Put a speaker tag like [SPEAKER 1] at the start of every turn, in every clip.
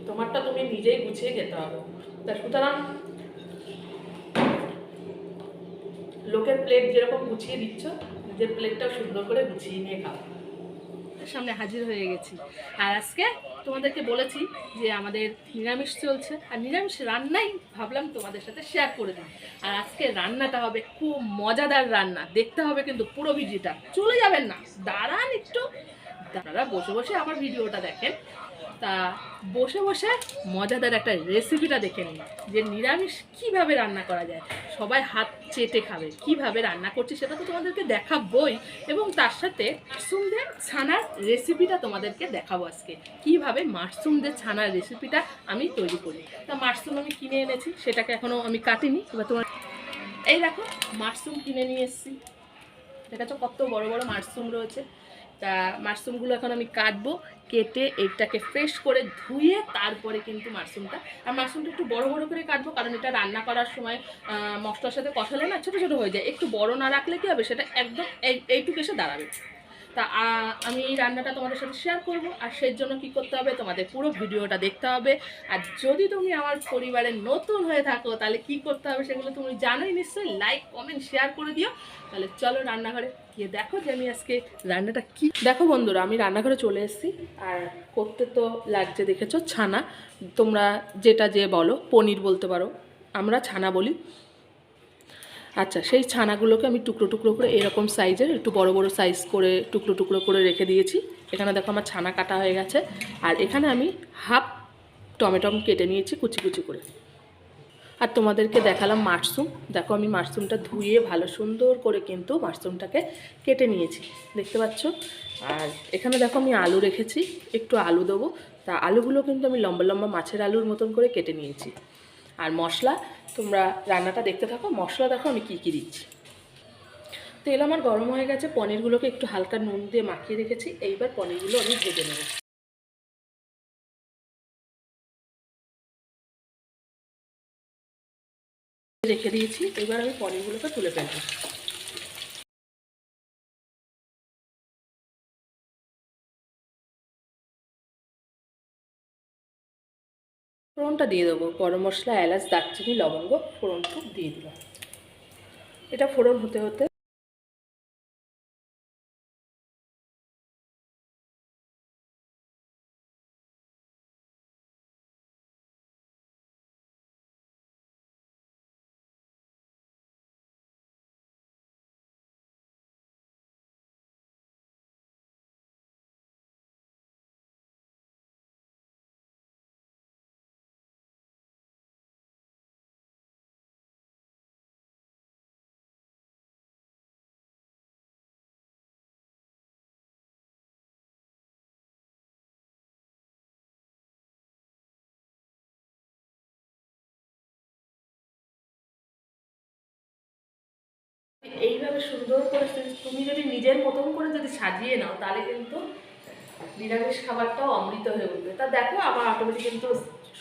[SPEAKER 1] তোমারটা তুমি নিজেই গুছিয়ে খেতে হবে। তা সুতরাং লোকের প্লেট যেরকম গুছিয়ে দিচ্ছ, নিজের প্লেটটাও সুন্দর করে গুছিয়ে নিয়ে খাও। সামনে হাজির হয়ে গেছি। আর আজকে তোমাদেরকে বলেছি যে আমাদের নিরামিষ চলছে, আর নিরামিষ রান্নাই ভাবলাম তোমাদের সাথে শেয়ার করে দিই। আর আজকে রান্নাটা হবে খুব মজাদার রান্না, দেখতে হবে কিন্তু পুরো ভিডিওটা, চলে যাবেন না, দাঁড়ান একটু। আপনারা বসে বসে আমার ভিডিওটা দেখেন, তা বসে বসে মজাদার একটা রেসিপিটা দেখে নিন যে নিরামিষ কিভাবে রান্না করা যায়, সবাই হাত চেটে খাবে। কিভাবে রান্না করছি সেটা তো তোমাদেরকে দেখাবই, এবং তার সাথে মাশরুম দিয়ে ছানার রেসিপিটা তোমাদেরকে দেখাবো আজকে, কিভাবে মাশরুম দিয়ে ছানার রেসিপিটা আমি তৈরি করি। তা মাশরুম আমি কিনে এনেছি, সেটাকে এখনও আমি কাটিনি। এবার তোমার এই দেখো মাশরুম কিনে নিয়ে এসেছি, দেখাচ্ছ কত বড় বড় মাশরুম রয়েছে। তা মাশরুমগুলো এখন আমি কাটবো, কেটে এটাকে ফ্রেশ করে ধুয়ে তারপরে কিন্তু মাশরুমটা, আর মাশরুমটা একটু বড় বড় করে কাটবো, কারণ এটা রান্না করার সময় মশলার সাথে কষালে না ছোটো ছোটো হয়ে যায়। একটু বড় না রাখলে কী হবে, সেটা একদম এইটুকু এসে দাঁড়াবে। তা আমি এই রান্নাটা তোমাদের সাথে শেয়ার করব, আর সেই জন্য কী করতে হবে, তোমাদের পুরো ভিডিওটা দেখতে হবে। আর যদি তুমি আমার পরিবারে নতুন হয়ে থাকো তাহলে কি করতে হবে সেগুলো তুমি জানোই নিশ্চয়ই, লাইক কমেন্ট শেয়ার করে দিও। তাহলে চলো রান্নাঘরে গিয়ে দেখো যে আমি আজকে রান্নাটা কি। দেখো বন্ধুরা, আমি রান্নাঘরে চলে এসেছি, আর করতে তো লাগছে দেখেছো ছানা, তোমরা যেটা যে বলো, পনির বলতে পারো, আমরা ছানা বলি। আচ্ছা, সেই ছানাগুলোকে আমি টুকরো টুকরো করে এরকম সাইজের, একটু বড় বড় সাইজ করে টুকরো টুকরো করে রেখে দিয়েছি। এখানে দেখো আমার ছানা কাটা হয়ে গেছে, আর এখানে আমি হাফ টমেটো কেটে নিয়েছি কুচি কুচি করে। আর তোমাদেরকে দেখালাম মাশরুম, দেখো আমি মাশরুমটা ধুয়ে ভালো সুন্দর করে কিন্তু মাশরুমটাকে কেটে নিয়েছি, দেখতে পাচ্ছ। আর এখানে দেখো আমি আলু রেখেছি, একটু আলু দেবো। তা আলুগুলো কিন্তু আমি লম্বা লম্বা মাছের আলুর মতন করে কেটে নিয়েছি। আর মশলা, তোমরা রান্নাটা দেখতে থাকো, মশলা দেখো আমি কী কী দিচ্ছি। তেল আমার গরম হয়ে গেছে, পনিরগুলোকে একটু হালকা নুন দিয়ে মাখিয়ে রেখেছি, এইবার পনিরগুলো আমি ভেজে নেব। রেখে দিয়েছি, এবার আমি পনিরগুলোকে তুলে ফেলবো। ফোড়নটা দিয়ে দেবো, গরম মশলা, এলাচ, দারচিনি, লবঙ্গ, ফোড়নটা দিয়ে দিলাম। এটা ফোড়ন হতে হতে এইভাবে সুন্দর করে তুমি যদি নিজের মতন করে যদি সাজিয়ে নাও, তাহলে কিন্তু নিরামিষ খাবারটাও অমৃত হয়ে উঠবে। তা দেখো আমার অটোমেটিক কিন্তু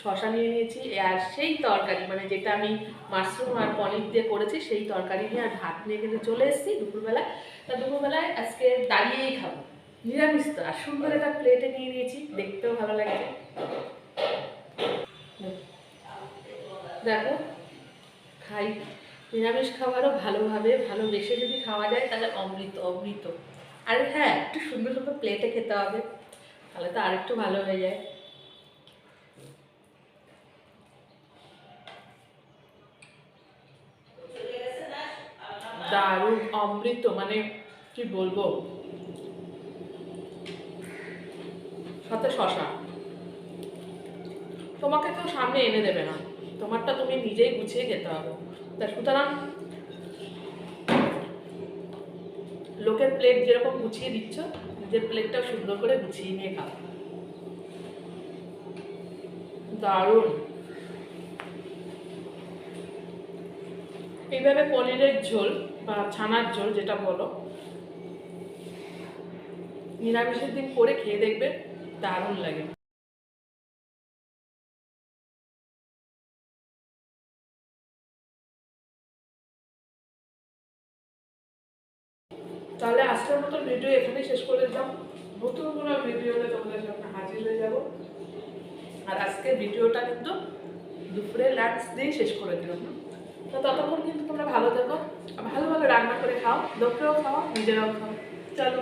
[SPEAKER 1] শশা নিয়ে নিয়েছি, আর সেই তরকারি মানে যেটা আমি মাশরুম আর পনির দিয়ে করেছি সেই তরকারি নিয়ে আর ভাত নিয়ে কিন্তু চলে এসেছি দুপুরবেলায়। তা দুপুরবেলায় আজকে দাঁড়িয়েই খাবো, নিরামিষ তো, আর সুন্দর একটা প্লেটে নিয়ে নিয়েছি, দেখতেও ভালো লাগছে। দেখো খাই, নিরামিষ খাবারও ভালোভাবে ভালোবেসে যদি খাওয়া যায় তাহলে অমৃত অমৃত। আর হ্যাঁ, একটু সুন্দর সুন্দর প্লেটে খেতে হবে, তাহলে তো আরেকটু ভালো হয়ে যায়। দারুণ অমৃত, মানে কি বলবো, সাথে শশা, তোমাকে কেউ সামনে এনে দেবে না, তোমারটা তুমি নিজেই গুছিয়ে খেতে হবে। তা সুতরাং লোকের প্লেট যেরকম গুছিয়ে দিচ্ছ, নিজের প্লেটটাও সুন্দর করে গুছিয়ে নিয়ে খাও। দারুণ। এইভাবে পনিরের ঝোল বা ছানার ঝোল যেটা বলো, নিরামিষের দিন করে খেয়ে দেখবে, দারুণ লাগে। তাহলে আজকের মতো ভিডিও এখানেই শেষ করে দিলাম, নতুন কোনো ভিডিওতে তোমাদের সামনে হাজির হয়ে যাব। আর আজকে ভিডিওটা কিন্তু দুপুরে লাঞ্চ দিয়ে শেষ করে দিলাম। তো ততক্ষণ কিন্তু তোমরা ভালো থেকো, ভালো ভালো রান্না করে খাও, লোককেও খাও, নিজেরাও খাও। চলো।